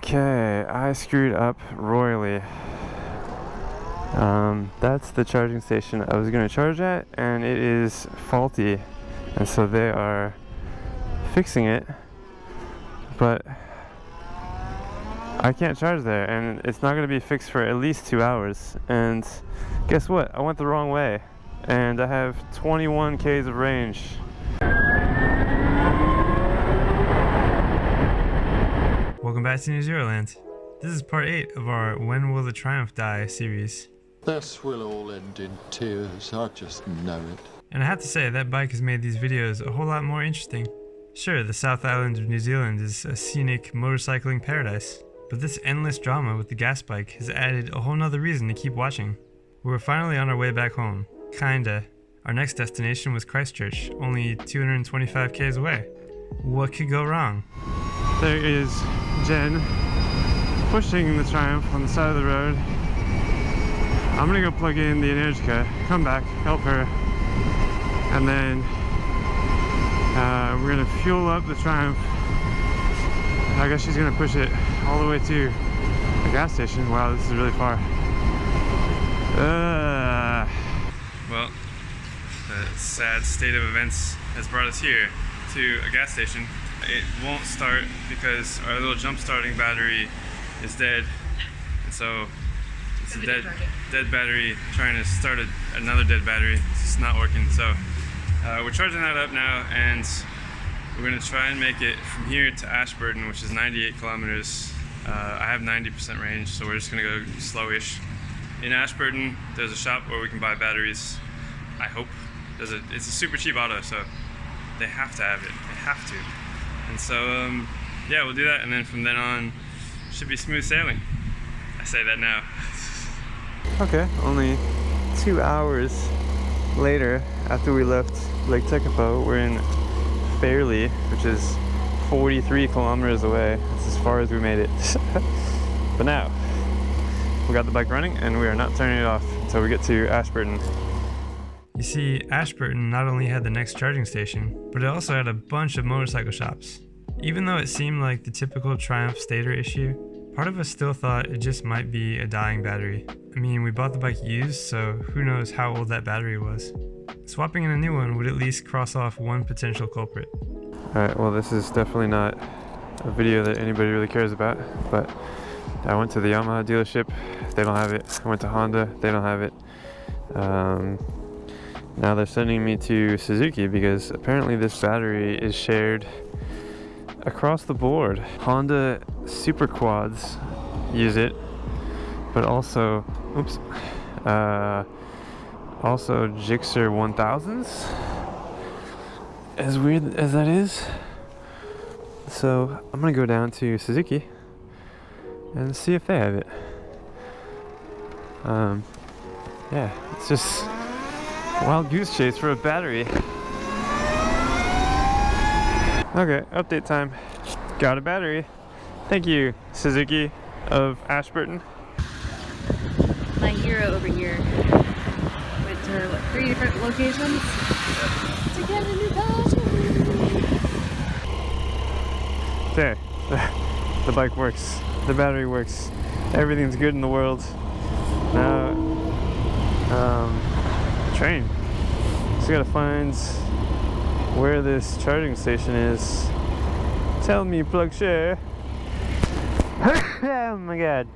Okay, I screwed up royally. That's the charging station I was going to charge at, and it is faulty, and so they are fixing it, but I can't charge there, and it's not going to be fixed for at least 2 hours. And guess what? I went the wrong way, and I have 21 k's of range. Welcome back to NewZeroland. This is part 8 of our When Will the Triumph Die series. This will all end in tears, I just know it. And I have to say, that bike has made these videos a whole lot more interesting. Sure, the South Island of New Zealand is a scenic motorcycling paradise, but this endless drama with the gas bike has added a whole nother reason to keep watching. We're finally on our way back home. Kinda. Our next destination was Christchurch, only 225 k's away. What could go wrong? There is Jen pushing the Triumph on the side of the road. I'm gonna go plug in the Energica, come back, help her, and then we're gonna fuel up the Triumph. I guess she's gonna push it all the way to the gas station. Wow, this is really far. Well, the sad state of events has brought us here to a gas station. It won't start because our little jump starting battery is dead, and so it's a dead battery trying to start another dead battery. It's just not working. So we're charging that up now, and we're going to try and make it from here to Ashburton, which is 98 kilometers. I have 90% range, so we're just going to go slowish. In Ashburton, there's a shop where we can buy batteries. I hope. It's a super cheap auto, so they have to have it. They have to. And so, yeah, we'll do that, and then from then on, should be smooth sailing. I say that now. Okay, only 2 hours later, after we left Lake Tekapo, we're in Fairley, which is 43 kilometers away. That's as far as we made it. But now, we got the bike running, and we are not turning it off until we get to Ashburton. You see, Ashburton not only had the next charging station, but it also had a bunch of motorcycle shops. Even though it seemed like the typical Triumph stator issue, part of us still thought it just might be a dying battery. I mean, we bought the bike used, so who knows how old that battery was. Swapping in a new one would at least cross off one potential culprit. Alright, well, this is definitely not a video that anybody really cares about, but I went to the Yamaha dealership, they don't have it. I went to Honda, they don't have it. Now they're sending me to Suzuki because apparently this battery is shared across the board. Honda Super Quads use it, but also, also Gixxer 1000s, as weird as that is. So I'm gonna go down to Suzuki and see if they have it. Yeah, it's just wild goose chase for a battery. Okay, update time. Got a battery. Thank you, Suzuki of Ashburton. My hero over here went to, what, 3 different locations to get a new battery. There. The bike works. The battery works. Everything's good in the world. Now, train. Just gotta find where this charging station is. Tell me, plug share. Oh my god.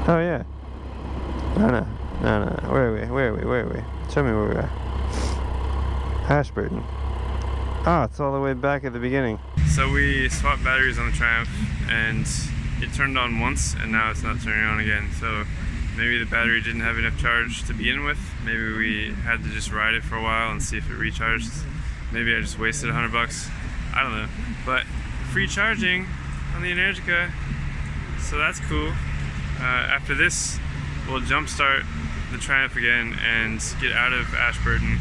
Oh yeah. No. Where are we? Show me where we are. Ashburton. Ah, it's all the way back at the beginning. So we swapped batteries on the Triumph, and it turned on once, and now it's not turning on again. So maybe the battery didn't have enough charge to begin with. Maybe we had to just ride it for a while and see if it recharged. Maybe I just wasted $100. I don't know. But free charging on the Energica, so that's cool. After this, we'll jumpstart the Triumph again and get out of Ashburton.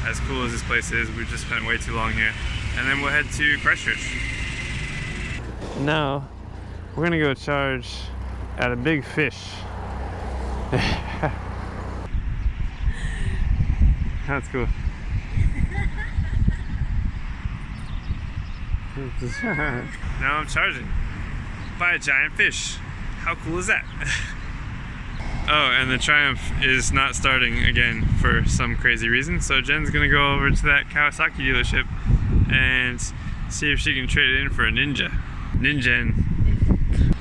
As cool as this place is, we've just spent way too long here. And then we'll head to Christchurch. Now, we're gonna go charge at a big fish. That's cool. Now I'm charging by a giant fish. How cool is that? Oh, and the Triumph is not starting again for some crazy reason, so Jen's gonna go over to that Kawasaki dealership and see if she can trade it in for a Ninja.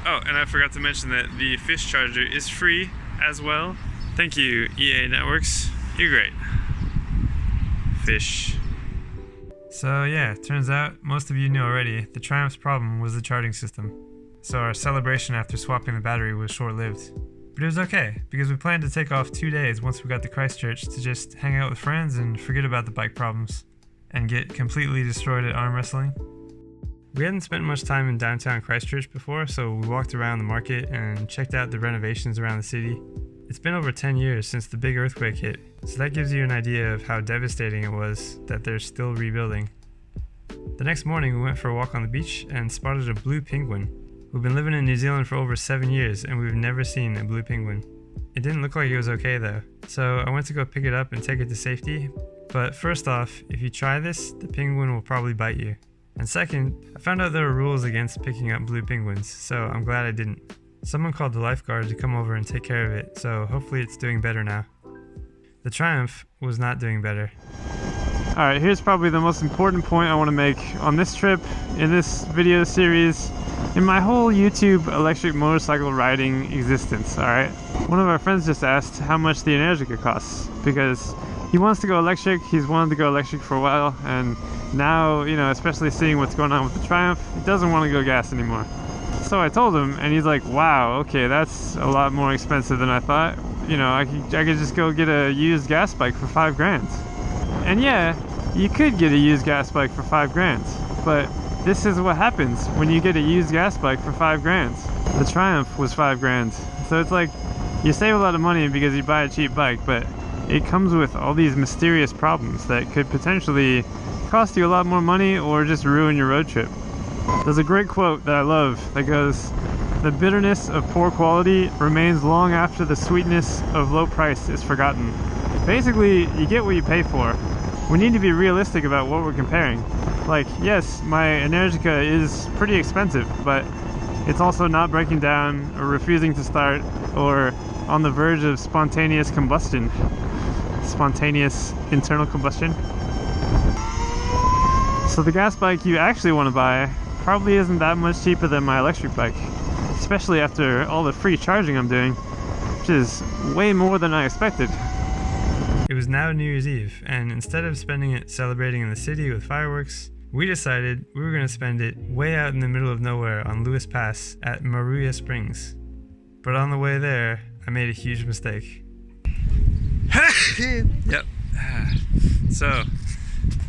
Oh, and I forgot to mention that the fish charger is free as well. Thank you, EA Networks. You're great. Fish. So yeah, turns out, most of you knew already, the Triumph's problem was the charging system. So our celebration after swapping the battery was short-lived. But it was okay, because we planned to take off 2 days once we got to Christchurch to just hang out with friends and forget about the bike problems, and get completely destroyed at arm wrestling. We hadn't spent much time in downtown Christchurch before, so we walked around the market and checked out the renovations around the city. It's been over 10 years since the big earthquake hit, so that gives you an idea of how devastating it was that they're still rebuilding. The next morning we went for a walk on the beach and spotted a blue penguin. We've been living in New Zealand for over 7 years and we've never seen a blue penguin. It didn't look like it was okay though, so I went to go pick it up and take it to safety. But first off, if you try this, the penguin will probably bite you. And second, I found out there were rules against picking up blue penguins, so I'm glad I didn't. Someone called the lifeguard to come over and take care of it, so hopefully it's doing better now. The Triumph was not doing better. Alright, here's probably the most important point I want to make on this trip, in this video series, in my whole YouTube electric motorcycle riding existence, alright? One of our friends just asked how much the Energica costs, because he wants to go electric, he's wanted to go electric for a while, and now, you know, especially seeing what's going on with the Triumph, he doesn't want to go gas anymore. So I told him, and he's like, wow, okay, that's a lot more expensive than I thought. You know, I could just go get a used gas bike for $5,000. And yeah, you could get a used gas bike for $5,000, but this is what happens when you get a used gas bike for $5,000. The Triumph was $5,000, so it's like you save a lot of money because you buy a cheap bike, but it comes with all these mysterious problems that could potentially cost you a lot more money or just ruin your road trip. There's a great quote that I love that goes, "The bitterness of poor quality remains long after the sweetness of low price is forgotten." Basically, you get what you pay for. We need to be realistic about what we're comparing. Like, yes, my Energica is pretty expensive, but it's also not breaking down or refusing to start or on the verge of spontaneous combustion. Spontaneous internal combustion. So the gas bike you actually want to buy probably isn't that much cheaper than my electric bike, especially after all the free charging I'm doing, which is way more than I expected. It was now New Year's Eve, and instead of spending it celebrating in the city with fireworks, we decided we were going to spend it way out in the middle of nowhere on Lewis Pass at Maruia Springs. But on the way there, I made a huge mistake. Yep. So,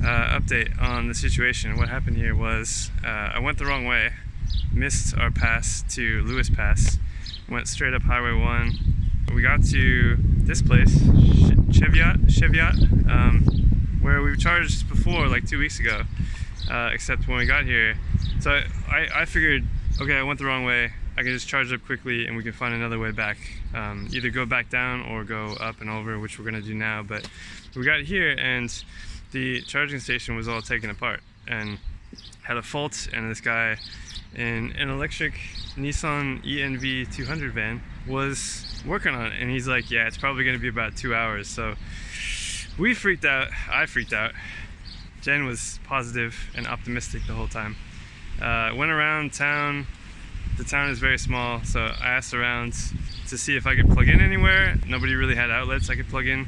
update on the situation. What happened here was I went the wrong way, missed our pass to Lewis Pass, went straight up Highway 1. We got to this place, Cheviot, where we charged before, like 2 weeks ago, except when we got here. So I figured, okay, I went the wrong way, I can just charge up quickly and we can find another way back. Either go back down or go up and over, which we're gonna do now. But we got here and the charging station was all taken apart and had a fault, and this guy in an electric Nissan ENV 200 van was working on it, and he's like, yeah, it's probably going to be about 2 hours. So we freaked out. I freaked out. Jen was positive and optimistic the whole time. Went around town. The town is very small, so I asked around to see if I could plug in anywhere. Nobody really had outlets I could plug in,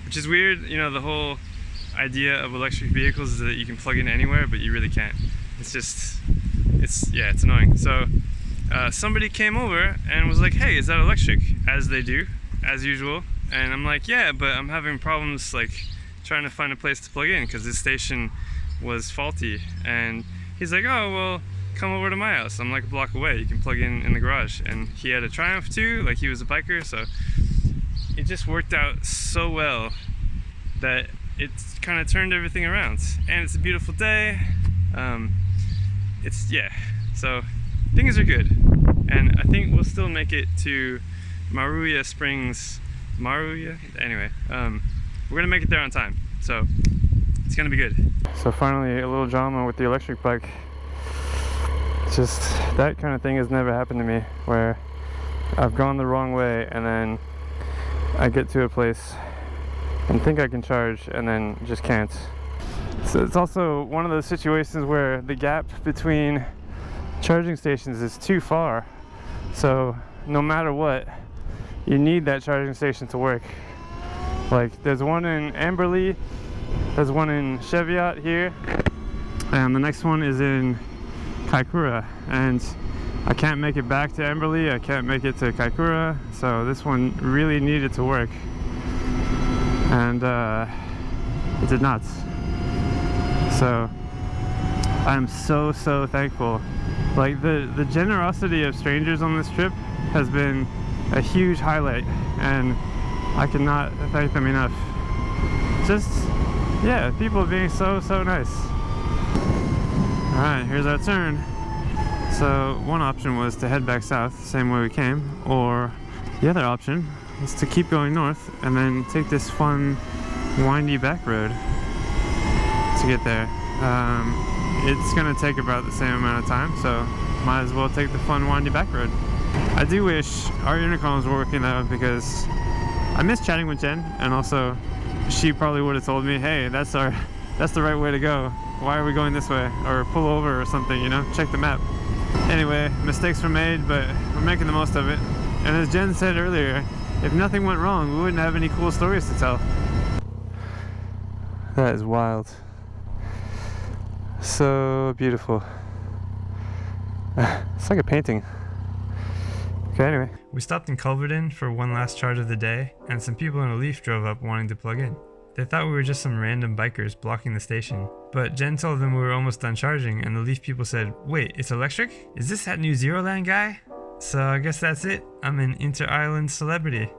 which is weird. You know, the whole idea of electric vehicles is that you can plug in anywhere, but you really can't. It's just, it's annoying. So somebody came over and was like, hey, is that electric? As they do, as usual. And I'm like, yeah, but I'm having problems like trying to find a place to plug in because this station was faulty. And he's like, oh, well, come over to my house. I'm like a block away. You can plug in the garage. And he had a Triumph too, like he was a biker. So it just worked out so well that it kind of turned everything around. And it's a beautiful day. So things are good. And I think we'll still make it to Maruia Springs. Anyway, we're gonna make it there on time. So It's gonna be good. So finally, a little drama with the electric bike. Just that kind of thing has never happened to me, where I've gone the wrong way and then I get to a place and think I can charge and then just can't. So it's also one of those situations where the gap between charging stations is too far. So no matter what, you need that charging station to work. Like there's one in Amberley, there's one in Cheviot here, and the next one is in Kaikoura, and I can't make it back to Amberley, I can't make it to Kaikoura, so this one really needed to work, and it did not. So I'm so thankful. Like the generosity of strangers on this trip has been a huge highlight, and I cannot thank them enough. Just, yeah, people being so nice. Alright, here's our turn. So one option was to head back south, the same way we came, or the other option is to keep going north and then take this fun, windy back road to get there. It's gonna take about the same amount of time, so might as well take the fun, windy back road. I do wish our intercoms were working though, because I miss chatting with Jen, and also she probably would have told me, hey, that's the right way to go. Why are we going this way? Or pull over or something, you know, check the map. Anyway, mistakes were made, but we're making the most of it. And as Jen said earlier, if nothing went wrong, we wouldn't have any cool stories to tell. That is wild. So beautiful. It's like a painting. Okay, anyway. We stopped in Culverden for one last charge of the day, and some people in a Leaf drove up wanting to plug in. They thought we were just some random bikers blocking the station, but Jen told them we were almost done charging, and the Leaf people said, wait, it's electric? Is this that NewZeroland guy? So I guess that's it. I'm an inter-island celebrity.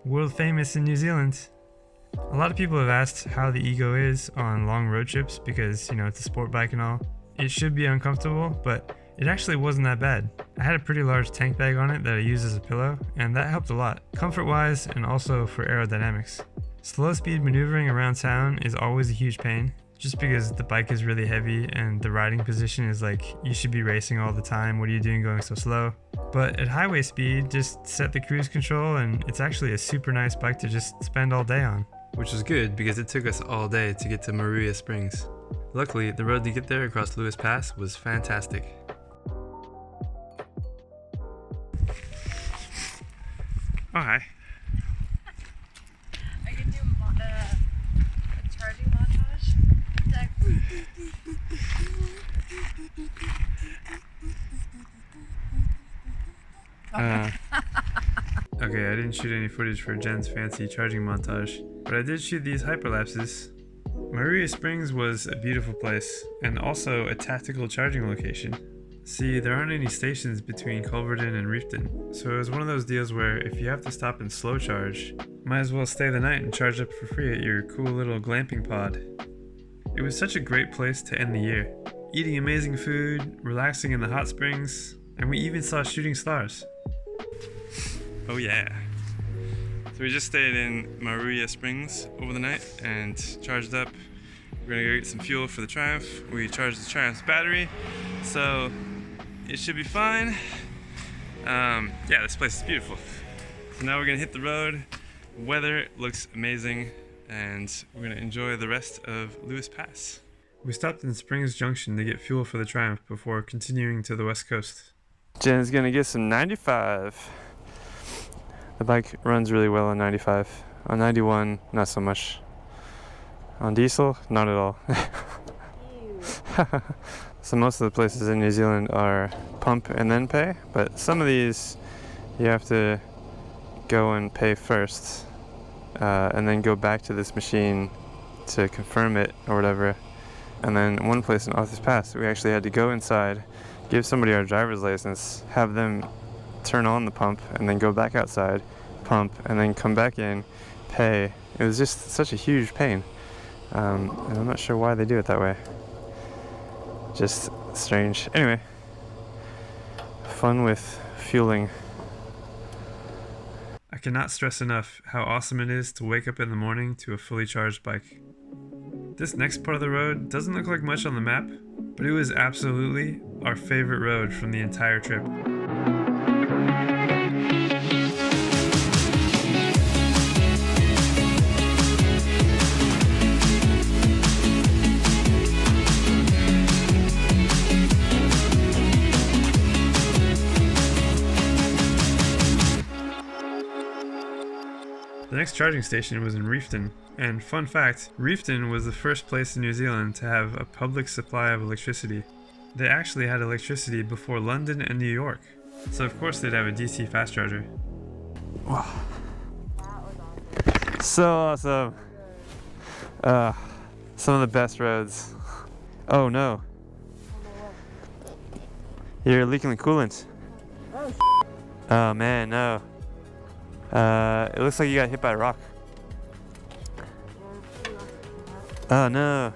World famous in New Zealand. A lot of people have asked how the Ego is on long road trips because, you know, it's a sport bike and all. It should be uncomfortable, but it actually wasn't that bad. I had a pretty large tank bag on it that I used as a pillow, and that helped a lot, comfort-wise and also for aerodynamics. Slow speed maneuvering around town is always a huge pain, just because the bike is really heavy and the riding position is like, you should be racing all the time, what are you doing going so slow? But at highway speed, just set the cruise control and it's actually a super nice bike to just spend all day on. Which was good because it took us all day to get to Maruia Springs. Luckily, the road to get there across Lewis Pass was fantastic. Oh, hi. I can do a charging montage. Okay, I didn't shoot any footage for Jen's fancy charging montage, but I did shoot these hyperlapses. Maruia Springs was a beautiful place, and also a tactical charging location. See, there aren't any stations between Culverden and Reefton, so it was one of those deals where if you have to stop and slow charge, might as well stay the night and charge up for free at your cool little glamping pod. It was such a great place to end the year. Eating amazing food, relaxing in the hot springs, and we even saw shooting stars. Oh yeah. So we just stayed in Maruia Springs over the night and charged up. We're gonna go get some fuel for the Triumph. We charged the Triumph's battery, so it should be fine. Yeah, this place is beautiful. So now we're gonna hit the road. Weather looks amazing, and we're gonna enjoy the rest of Lewis Pass. We stopped in Springs Junction to get fuel for the Triumph before continuing to the west coast. Jen's gonna get some 95. The bike runs really well on 95. On 91, not so much. On diesel, not at all. So most of the places in New Zealand are pump and then pay, but some of these you have to go and pay first, and then go back to this machine to confirm it or whatever. And then one place in Arthur's Pass, we actually had to go inside, give somebody our driver's license, have them turn on the pump, and then go back outside, pump, and then come back in, pay. It was just such a huge pain. And I'm not sure why they do it that way. Just strange. Anyway, fun with fueling. I cannot stress enough how awesome it is to wake up in the morning to a fully charged bike. This next part of the road doesn't look like much on the map, but it was absolutely our favorite road from the entire trip. The next charging station was in Reefton, and fun fact, Reefton was the first place in New Zealand to have a public supply of electricity. They actually had electricity before London and New York, so of course they'd have a DC fast charger. Wow. So awesome. Some of the best roads. Oh no. You're leaking the coolant. Oh man, no. It looks like you got hit by a rock. Oh no.